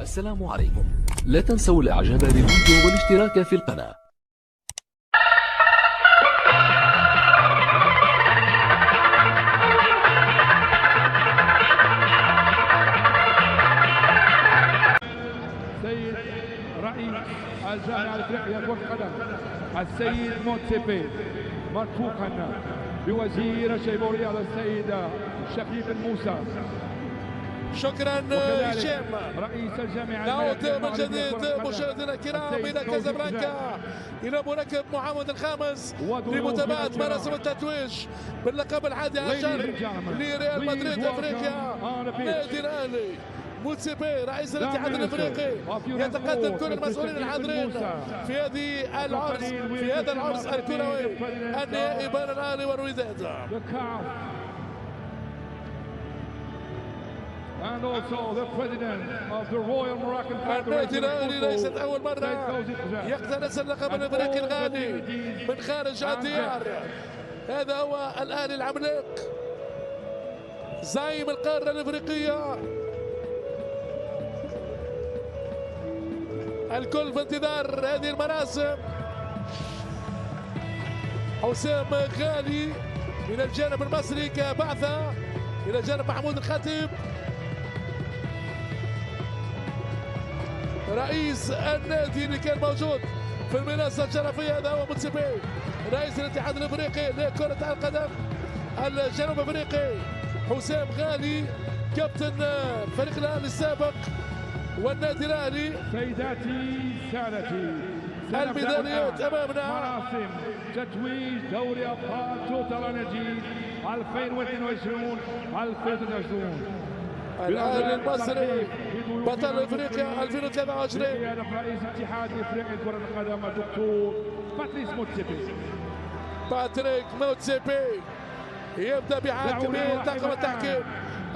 السلام عليكم. لا تنسوا الاعجاب بالفيديو والاشتراك في القناة. سيد رئيس الجامعة الافريقية لكرة القدم السيد موتسيبي مرفوقا بوزير الشباب والرياضة السيد شقيق موسى. شكرا هشام. رئيس الجامعة نعود من جديد مشاهدينا الكرام الى كازابلانكا الى مركب محمد الخامس لمتابعه مراسم التتويج باللقب الحادي عشر لريال مدريد افريقيا. نادي الاهلي موتسيبي رئيس الاتحاد الافريقي يتقدم كل المسؤولين الحاضرين في هذه العرس في هذا العرس الكروي النهائي بين الاهلي والوداد. And also the president of the Royal Moroccan النادي Federation الاهلي ليست اول مره يقتنص اللقب الافريقي الغالي من خارج الديار. هذا هو الاهلي العملاق زعيم القاره الافريقيه. الكل في انتظار هذه المراسم. حسام غالي من الجانب المصري كبعثه الى جانب محمود الخطيب رئيس النادي اللي كان موجود في المنصه الشرفيه. هذا هو موتسيبي رئيس الاتحاد الافريقي لكره القدم الجنوب افريقي. حسام غالي كابتن فريق الاهلي السابق والنادي الاهلي. سيداتي سادتي الميداليات امامنا. مراسم تتويج دوري ابطال توتال انرجي 2022 الاهلي المصري بطل افريقيا 2023. رئيس اتحاد افريقيا لكرة القدم الدكتور باتريس موتسيبي. باتريك موتسيبي يبدا بحاكمين طاقم التحكيم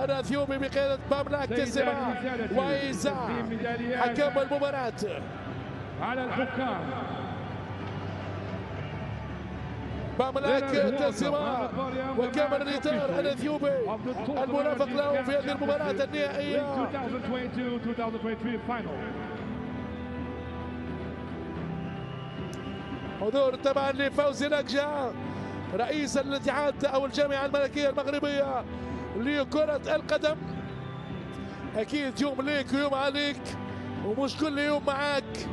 الاثيوبي بقياده باملاك تسيما وإيزا حكم المباراه. على الحكام باملاك تسيما وكامل ريتار الاثيوبي المرافق له في هذه المباراه النهائيه. 2022 final. حضور طبعا لفوزي لكجا رئيس الاتحاد او الجامعه الملكيه المغربيه لكره القدم. اكيد يوم ليك ويوم عليك ومش كل يوم معاك.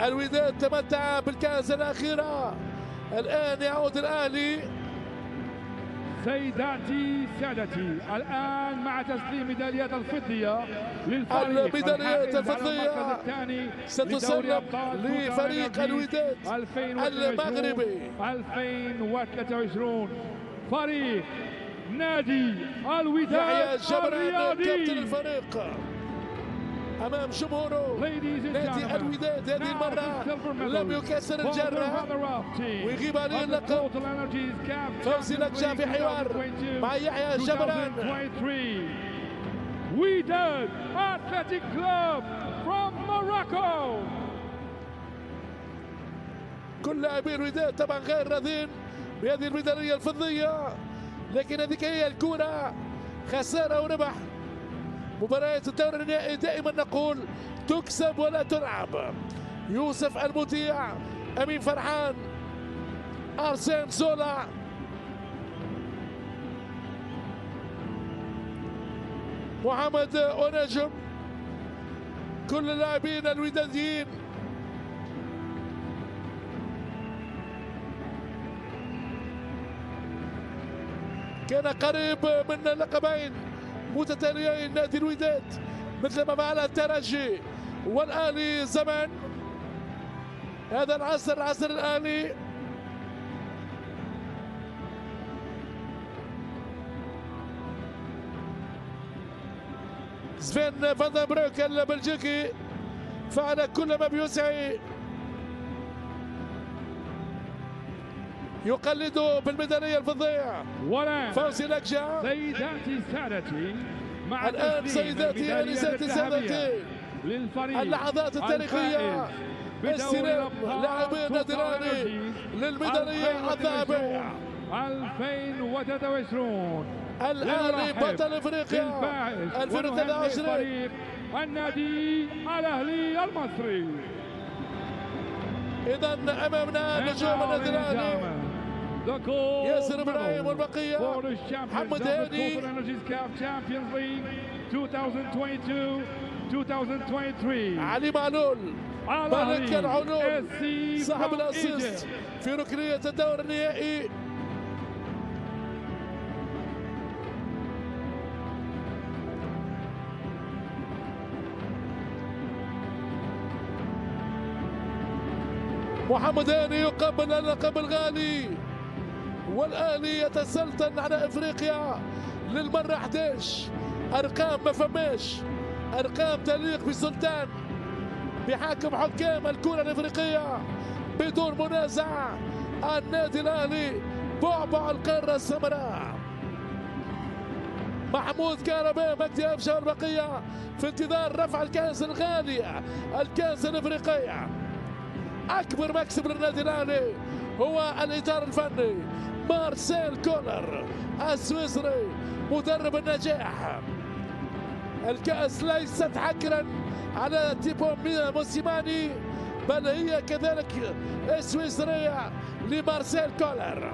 الوداد تمتع بالكاس الاخيره. الان يعود الاهلي. سيداتي سادتي الان مع تسليم ميداليات الفضيه للفريق. الميداليات الفضيه ستسلم لفريق الوداد المغربي 2023. فريق نادي الوداد الرياضي كابتن الفريق امام جمهوره. نادي الوداد هذه المره لم يكسر الجره ويغيب عليه اللقب. فوزي لكجا في حوار مع يحيى جبران. Wydad Athletic Club from Morocco. كل لاعبي الوداد طبعا غير راضين بهذه الميداليه الفضيه، لكن هذيك هي الكره، خساره وربح. مباريات الدور النهائي دائما نقول تكسب ولا تلعب. يوسف المطيع، امين فرحان، ارسين زولا، محمد ونجم، كل اللاعبين الوداديين. كان قريب من لقبين متتاليين نادي الوداد مثل ما فعل الترجي والاهلي زمان. هذا العصر الاهلي. سفين فان بروك البلجيكي فعل كل ما بيسعي يقلد بالميداليه الفضيه. فوزي لكجا. سيداتي سادتي مع الان سيداتي انساتي سادتي اللحظات التاريخيه. استلام لاعبين النادي الاهلي للميداليه الذهبيه. 2023 الأهلي بطل افريقيا 2023 فريق النادي الأهلي المصري. إذا أمامنا نجوم النادي الأهلي ياسر إبراهيم والبقية محمد هاني 2023 علي معلول ملك العلوم صاحب الاسيست في ركنية الدور النهائي. محمد هاني يقبل اللقب الغالي والأهلي يتسلطن على افريقيا للمرة 11. ارقام ما فماش، ارقام تليق بسلطان بحاكم حكام الكرة الافريقية بدون منازع. النادي الاهلي بعبع القارة السمراء. محمود كهرباء مجدي أفشة والبقية في انتظار رفع الكأس الغالية، الكأس الافريقية. اكبر مكسب للنادي الاهلي هو الاطار الفني مارسيل كولر السويسري مدرب النجاح. الكأس ليست حكرا على تيبو موسيماني بل هي كذلك سويسرية لمارسيل كولر.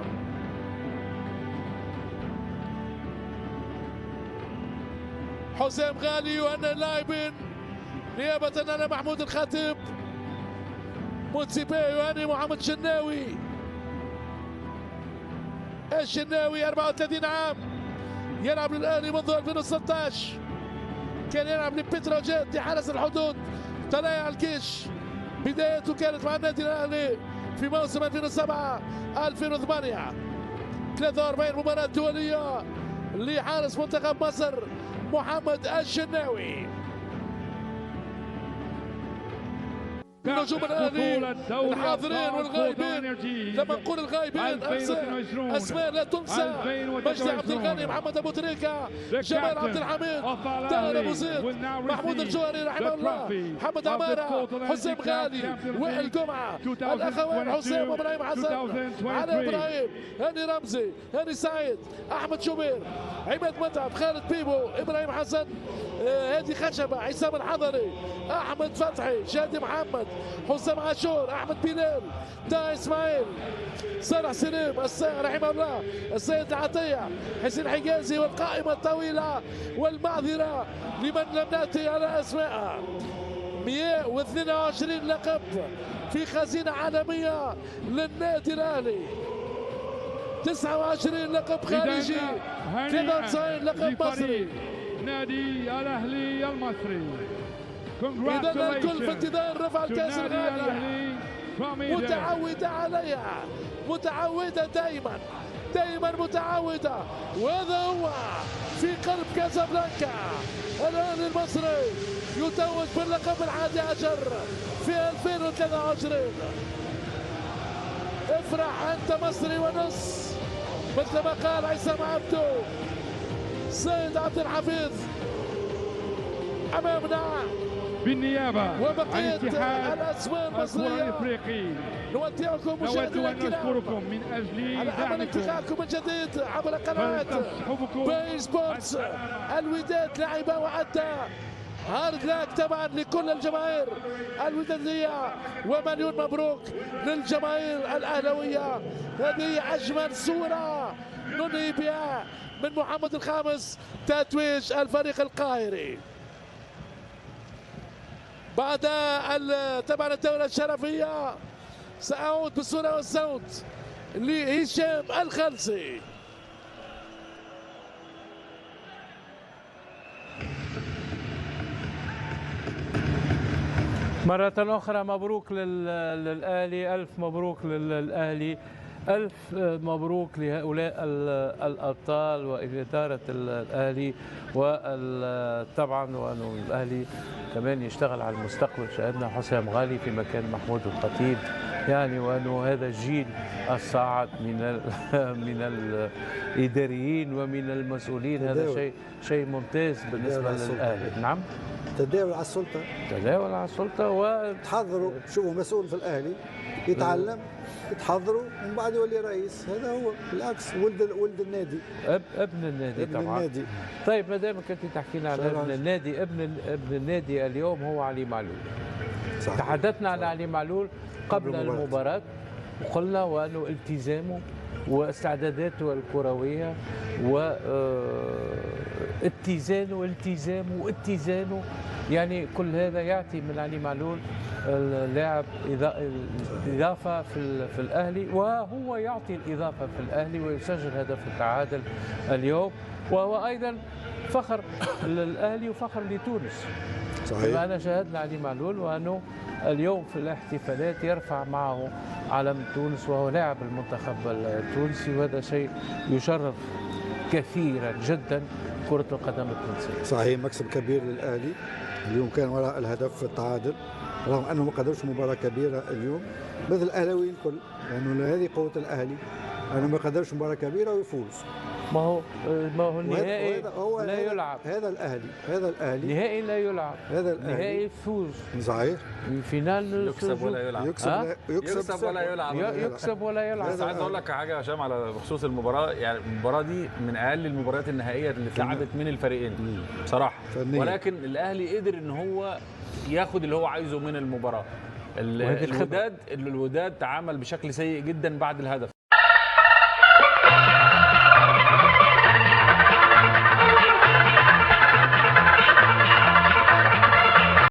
حسام غالي وأن اللاعبين نيابة عن محمود الخطيب موتسيبي يهاني محمد شناوي. الشناوي 34 عام يلعب للأهلي منذ 2016، كان يلعب لبتروجيت لحرس الحدود طلائع الجيش. بدايته كانت مع النادي الاهلي في موسم 2007 2008 43 مباراة دولية لحارس منتخب مصر محمد الشناوي. نجوم الاهلي الحاضرين والغايبين، لما نقول الغايبين اسماء لا تنسى: مجدي عبد الغني، محمد ابو تريكه، جمال عبد الحميد، طاهر ابو زيد، محمود الجوهري رحمه الله، محمد عماره، حسام غالي، وائل جمعه، الاخوان حسام وابراهيم حسن، علي ابراهيم، هاني رمزي، هاني سعيد، احمد شوبير، عماد متعب، خالد بيبو، ابراهيم حسن، هادي خشبه، عصام الحضري، احمد فتحي، شادي محمد، حسام عاشور، احمد بلال، طه اسماعيل، صالح سليم، رحمه الله، السيد عطيه، حسين حجازي، والقائمه الطويله والمعذره لمن لم ناتي على اسماء. 122 لقب في خزينه عالميه للنادي الاهلي، 29 لقب خارجي، 93 لقب مصري. نادي الاهلي المصري. إذا الكل في انتظار رفع الكأس الغالية، متعودة عليها، متعودة دائما متعودة، وهذا هو في قلب كازابلانكا. الأهلي المصري يتوج باللقب 11 في 2023. افرح أنت مصري ونص، مثل ما قال عصام عبدو. سيد عبد الحفيظ أمامنا بالنيابة وبقية الاتحاد الأسماء المصرية. الافريقي. نودعكم مشاهدينا نود ان نشكركم من اجل على امل دعمكم التقائكم من جديد عبر قنوات باي سبورتس. الوداد لعب وأدى هارد لاك طبعا لكل الجماهير الودادية، ومليون مبروك للجماهير الأهلاوية. هذه أجمل صورة ننهي بها من محمد الخامس تتويج الفريق القاهري بعد طبعا الدولة الشرفية. سأعود بالصورة والصوت لهشام الخلصي. مرة أخرى مبروك للأهلي، ألف مبروك للأهلي، ألف مبروك لهؤلاء الأبطال وإدارة الأهلي، وطبعا وأنه الأهلي كمان يشتغل على المستقبل. شاهدنا حسام غالي في مكان محمود الخطيب، يعني وأنه هذا الجيل الصاعد من الإداريين ومن المسؤولين، هذا شيء ممتاز بالنسبة للأهلي. نعم. تداول على السلطه، تداول على السلطه تحضروا. شوفوا مسؤول في الاهلي يتعلم، يتحضروا ومن بعد يولي رئيس. هذا هو بالعكس، ولد النادي، ابن النادي ابن طبعا. النادي. طيب ما دام كنت تحكي لنا على ابن النادي، ابن النادي اليوم هو علي معلول. صحيح. تحدثنا عن علي معلول قبل المباراة وقلنا وأنه التزامه واستعداداته الكروية واتزانه يعني كل هذا يعطي من علي معلول اللاعب إضافة في الأهلي، وهو يعطي الإضافة في الأهلي ويسجل هدف التعادل اليوم، وهو أيضا فخر للأهلي وفخر لتونس. صحيح. أنا شاهدنا علي معلول وأنه اليوم في الاحتفالات يرفع معه علم تونس وهو لاعب المنتخب التونسي، وهذا شيء يشرف كثيرا جدا كرة القدم التونسية. صحيح، مكسب كبير للأهلي اليوم، كان وراء الهدف التعادل رغم أنه ما قدرش مباراة كبيرة اليوم مثل الأهلاويين الكل، لأنه هذه قوة الأهلي، أنه ما قدرش مباراة كبيرة ويفوز. ما هو النهائي لا يلعب. هذا الأهلي نهائي لا يلعب، هذا الأهلي نهائي يفوز. صحيح. فينال يكسب ولا يلعب، يكسب ولا يلعب، يكسب ولا يلعب. بس عايز اقول لك حاجه يا هشام على بخصوص المباراه، يعني المباراه دي من اقل المباريات النهائيه اللي اتلعبت من الفريقين بصراحه، ولكن الاهلي قدر ان هو ياخد اللي هو عايزه من المباراه. الوداد تعامل بشكل سيء جدا بعد الهدف.